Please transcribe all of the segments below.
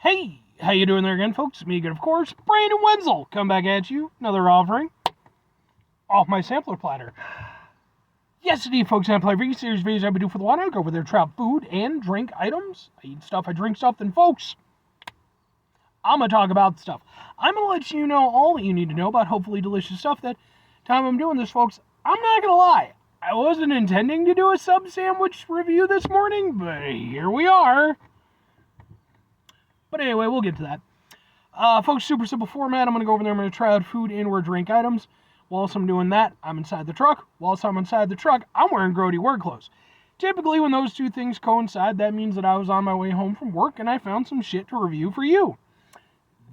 Hey, how you doing there again, folks? Me again, of course, Brandon Wenzel. Come back at you, another offering off my sampler platter. Yes, indeed, folks, I'm playing every series videos I've been doing for the while. I go over there, try out food and drink items. I eat stuff, I drink stuff. Then, folks, I'm gonna talk about stuff. I'm gonna let you know all that you need to know about hopefully delicious stuff. That time I'm doing this, folks, I'm not gonna lie. I wasn't intending to do a sub sandwich review this morning, but here we are. But anyway, we'll get to that. Folks, super simple format. I'm going to go over there. I'm going to try out food and or drink items. Whilst I'm doing that, I'm inside the truck. Whilst I'm inside the truck, I'm wearing grody work clothes. Typically, when those two things coincide, that means that I was on my way home from work and I found some shit to review for you.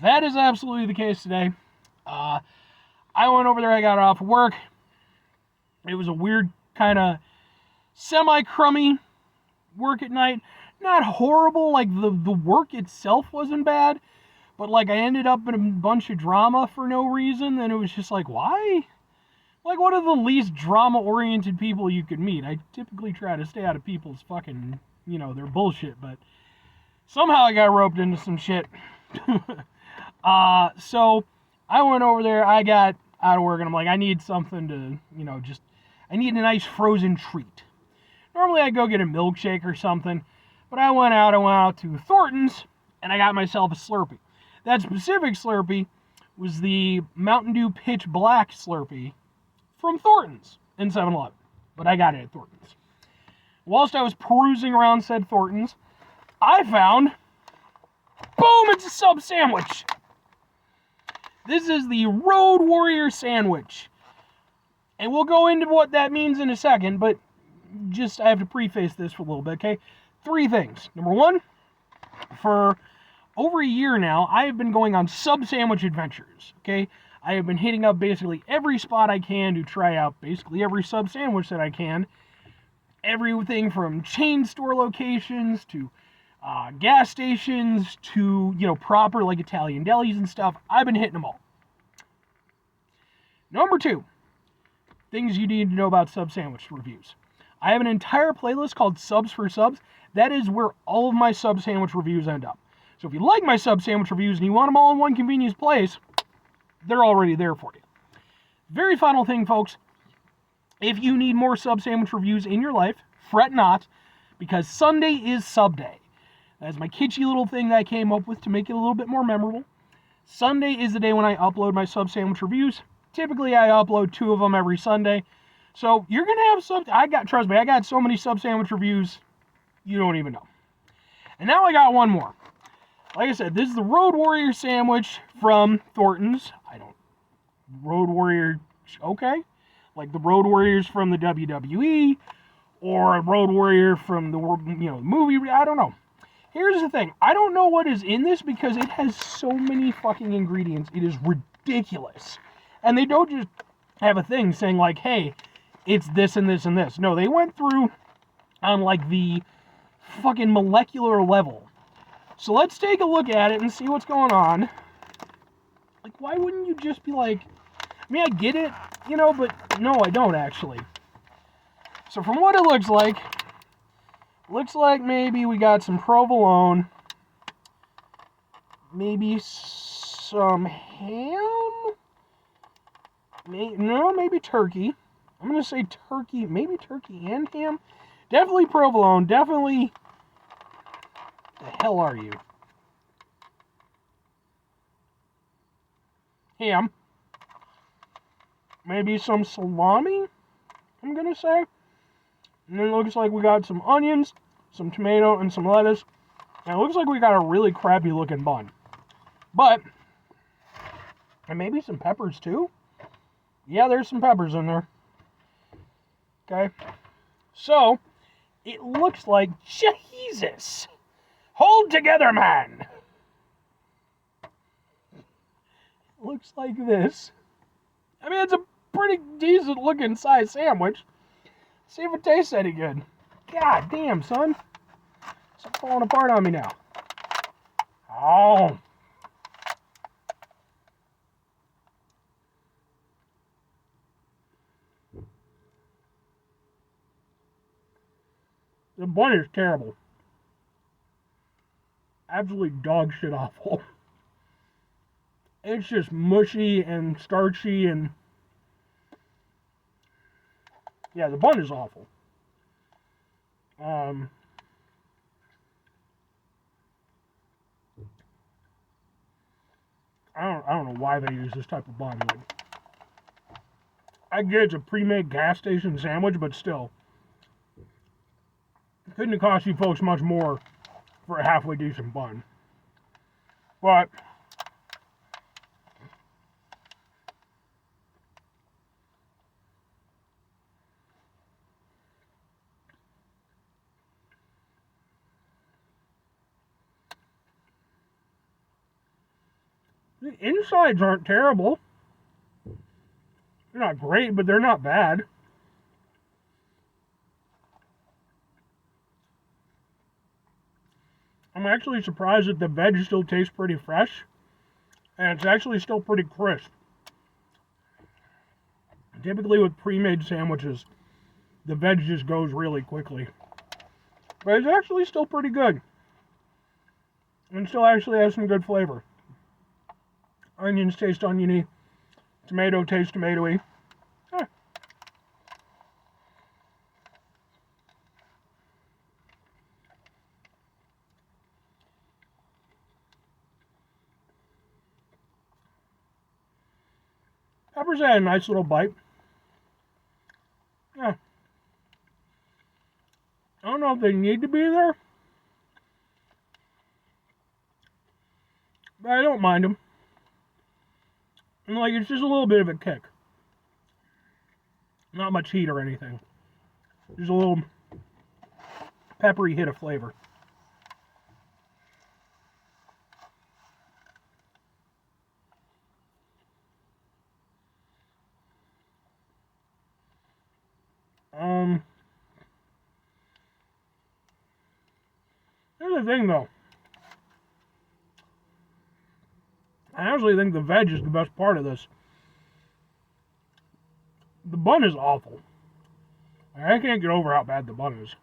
That is absolutely the case today. I went over there. I got off of work. It was a weird kind of semi-crummy work at night. Not horrible, like the work itself wasn't bad, but like I ended up in a bunch of drama for no reason, and it was just like, why? Like, what are the least drama-oriented people you could meet? I typically try to stay out of people's fucking, their bullshit, but somehow I got roped into some shit. So I went over there, I got out of work, and I'm like, I need something to, I need a nice frozen treat. Normally I'd go get a milkshake or something, but I went out to Thorntons, and I got myself a Slurpee. That specific Slurpee was the Mountain Dew Pitch Black Slurpee from Thorntons in 7-Eleven, but I got it at Thorntons. Whilst I was perusing around said Thorntons, I found, boom, it's a sub sandwich. This is the Road Warrior sandwich. And we'll go into what that means in a second, but I have to preface this for a little bit, okay? 3 things. Number 1, for over a year now, I have been going on sub sandwich adventures, okay? I have been hitting up basically every spot I can to try out basically every sub sandwich that I can. Everything from chain store locations to gas stations to, proper like Italian delis and stuff. I've been hitting them all. Number 2, things you need to know about sub sandwich reviews. I have an entire playlist called Subs for Subs. That is where all of my sub sandwich reviews end up. So if you like my sub sandwich reviews and you want them all in one convenience place, they're already there for you. Very final thing, folks. If you need more sub sandwich reviews in your life, fret not, because Sunday is sub day. That's my kitschy little thing that I came up with to make it a little bit more memorable. Sunday is the day when I upload my sub sandwich reviews. Typically, I upload 2 of them every Sunday. So you're going to have trust me, I got so many sub sandwich reviews, you don't even know. And now I got one more. Like I said, this is the Road Warrior sandwich from Thorntons. Road Warrior, okay. Like the Road Warriors from the WWE, or a Road Warrior from the movie, I don't know. Here's the thing, I don't know what is in this because it has so many fucking ingredients. It is ridiculous. And they don't just have a thing saying like, hey, it's this and this and this. No, they went through on like the fucking molecular level. So let's take a look at it and see what's going on. Like, why wouldn't you just be like, I mean, I get it, but no, I don't actually. So from what it looks like maybe we got some provolone, maybe some ham, maybe turkey. I'm going to say turkey, maybe turkey and ham. Definitely provolone, definitely. The hell are you? Ham. Maybe some salami, I'm going to say. And then it looks like we got some onions, some tomato, and some lettuce. And it looks like we got a really crappy looking bun. But, and maybe some peppers too? Yeah, there's some peppers in there. Okay. So, it looks like, Jesus! Hold together, man! It looks like this. I mean, it's a pretty decent looking size sandwich. See if it tastes any good. God damn, son. It's falling apart on me now. Oh. The bun is terrible. absolutely dog shit awful. It's just mushy and starchy, and yeah, the bun is awful. I don't know why they use this type of bun. Like, I get it's a pre-made gas station sandwich, but still, it couldn't have cost you folks much more for a halfway decent bun. But the insides aren't terrible. They're not great, but they're not bad. I'm actually surprised that the veg still tastes pretty fresh, and it's actually still pretty crisp. Typically with pre-made sandwiches, the veg just goes really quickly. But it's actually still pretty good. And still actually has some good flavor. Onions taste oniony. Tomato tastes tomatoey. Eh. Peppers had a nice little bite. Yeah. I don't know if they need to be there, but I don't mind them. And like, it's just a little bit of a kick. Not much heat or anything. Just a little peppery hit of flavor. Here's the thing though. I actually think the veg is the best part of this. The bun is awful. I can't get over how bad the bun is.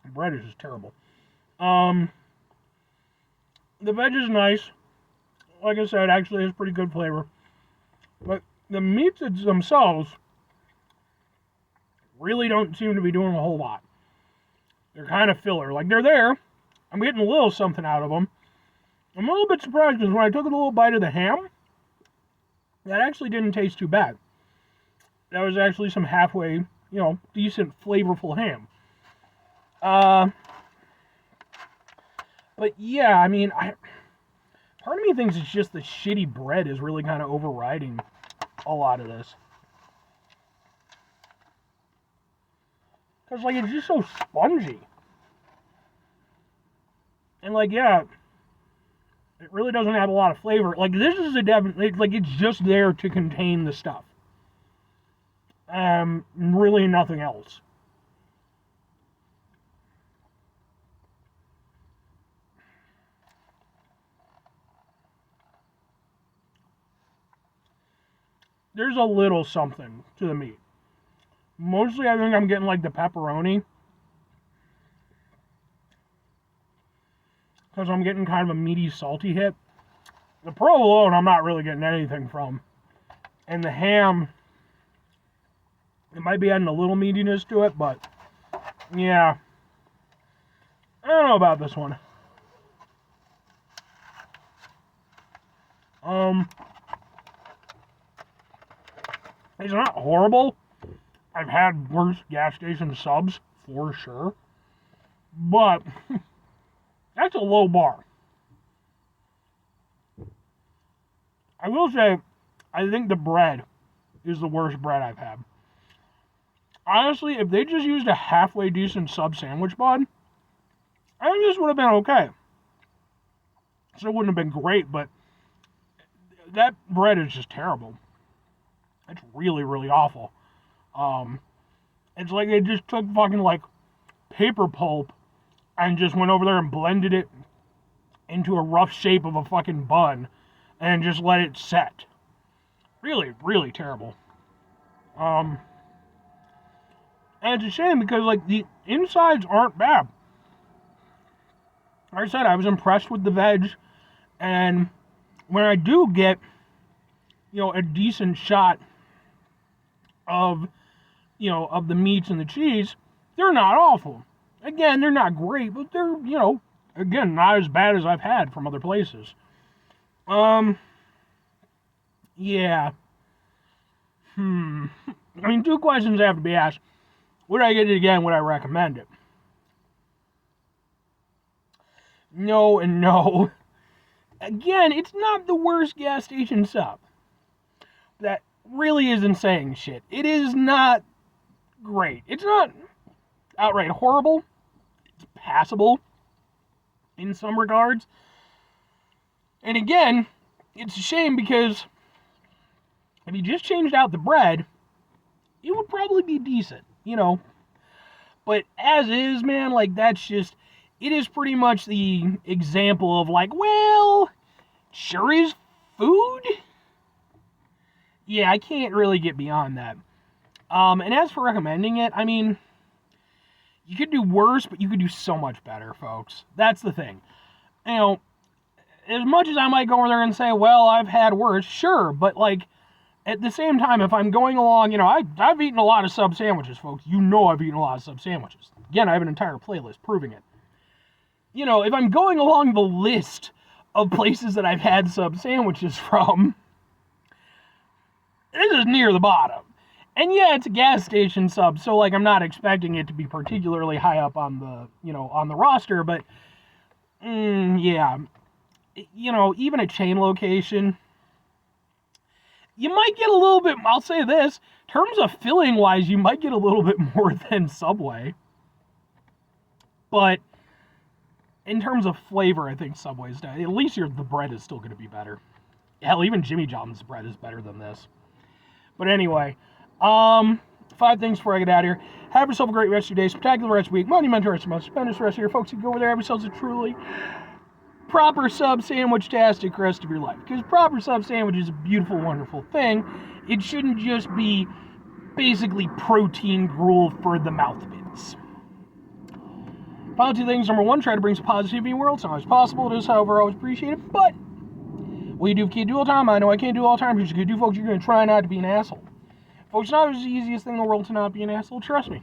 The bread is just terrible. The veg is nice. Like I said, actually has pretty good flavor. But the meats themselves really don't seem to be doing a whole lot. They're kind of filler. Like, they're there. I'm getting a little something out of them. I'm a little bit surprised because when I took a little bite of the ham, that actually didn't taste too bad. That was actually some halfway, decent, flavorful ham. But yeah, I mean, part of me thinks it's just the shitty bread is really kind of overriding a lot of this. Because, like, it's just so spongy. And, like, yeah, it really doesn't have a lot of flavor. Like, this is like, it's just there to contain the stuff. Really nothing else. There's a little something to the meat. Mostly, I think I'm getting, like, the pepperoni. Because I'm getting kind of a meaty, salty hit. The provolone, I'm not really getting anything from. And the ham, it might be adding a little meatiness to it, but yeah. I don't know about this one. It's not horrible. I've had worse gas station subs, for sure. But that's a low bar. I will say, I think the bread is the worst bread I've had. Honestly, if they just used a halfway decent sub sandwich bun, I think this would have been okay. So it wouldn't have been great, but that bread is just terrible. It's really, really awful. It's like they just took fucking, like, paper pulp and just went over there and blended it into a rough shape of a fucking bun and just let it set. Really, really terrible. And it's a shame because, like, the insides aren't bad. like I said, I was impressed with the veg, and when I do get, a decent shot of, of the meats and the cheese, they're not awful. Again, they're not great, but they're, again, not as bad as I've had from other places. Yeah. I mean, two questions have to be asked. Would I get it again? Would I recommend it? No and no. Again, it's not the worst gas station sub. That really isn't saying shit. It is not great. It's not outright horrible. It's passable in some regards. And again, it's a shame because if you just changed out the bread, it would probably be decent, But as is, man, like, that's just, it is pretty much the example of, like, well, sure is food? Yeah, I can't really get beyond that. And as for recommending it, I mean, you could do worse, but you could do so much better, folks. That's the thing. As much as I might go over there and say, well, I've had worse, sure, but, like, at the same time, if I'm going along, I've eaten a lot of sub sandwiches, folks. I've eaten a lot of sub sandwiches. Again, I have an entire playlist proving it. If I'm going along the list of places that I've had sub sandwiches from, this is near the bottom. And yeah, it's a gas station sub, so, like, I'm not expecting it to be particularly high up on the, on the roster, but, yeah. Even a chain location, you might get a little bit, I'll say this, in terms of filling-wise, you might get a little bit more than Subway. But in terms of flavor, I think Subway's, at least the bread is still going to be better. Hell, even Jimmy John's bread is better than this. But anyway, 5 things before I get out of here. Have yourself a great rest of your day, spectacular rest of your week, monumental rest of your month, stupendous rest of your folks. You go over there, have yourselves a truly proper sub sandwich-tastic rest of your life. Because proper sub sandwich is a beautiful, wonderful thing. It shouldn't just be basically protein gruel for the mouth bits. Final 2 things. Number 1, try to bring some positivity in the world. It's not always possible. It is, however, always appreciated. But what you do can't do all the time. I know I can't do all the time. But you can do, folks, you're going to try not to be an asshole. Folks, it's not the easiest thing in the world to not be an asshole. Trust me.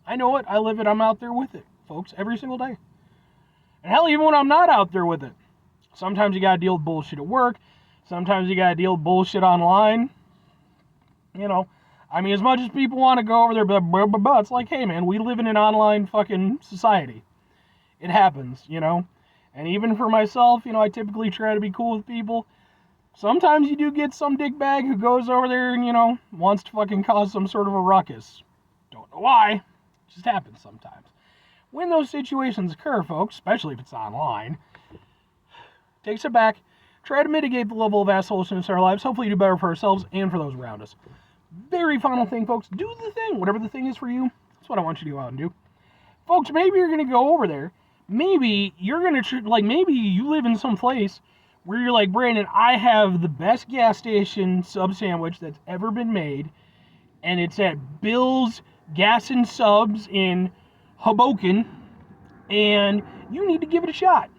I know it. I live it. I'm out there with it, folks, every single day. And hell, even when I'm not out there with it. Sometimes you gotta deal with bullshit at work. Sometimes you gotta deal with bullshit online. I mean, as much as people want to go over there, but it's like, hey, man, we live in an online fucking society. It happens, And even for myself, I typically try to be cool with people. Sometimes you do get some dickbag who goes over there and, wants to fucking cause some sort of a ruckus. Don't know why. It just happens sometimes. When those situations occur, folks, especially if it's online, take a step back, try to mitigate the level of assholishness in our lives, hopefully do better for ourselves and for those around us. Very final thing, folks, do the thing, whatever the thing is for you, that's what I want you to go out and do. Folks, maybe you're going to go over there, maybe you're going to, maybe you live in some place where you're like, Brandon, I have the best gas station sub sandwich that's ever been made, and it's at Bill's Gas and Subs in Hoboken, and you need to give it a shot.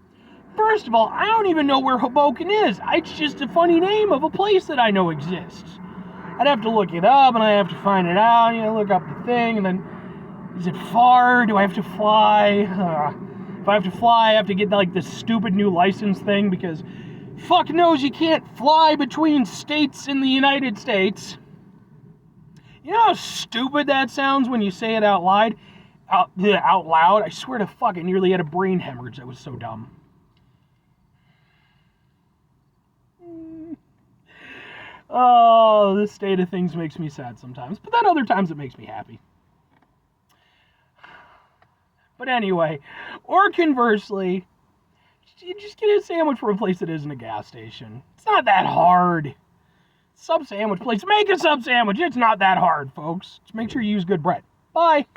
First of all, I don't even know where Hoboken is. It's just a funny name of a place that I know exists. I'd have to look it up, and I have to find it out, look up the thing, and then, is it far? Do I have to fly? If I have to fly, I have to get, like, this stupid new license thing, because fuck knows you can't fly between states in the United States. You know how stupid that sounds when you say it out loud? Out loud? I swear to fuck, I nearly had a brain hemorrhage. That was so dumb. Oh, this state of things makes me sad sometimes. But then other times it makes me happy. But anyway, or conversely, you just get a sandwich from a place that isn't a gas station. It's not that hard. Sub sandwich place. Make a sub sandwich. It's not that hard, folks. Just make sure you use good bread. Bye.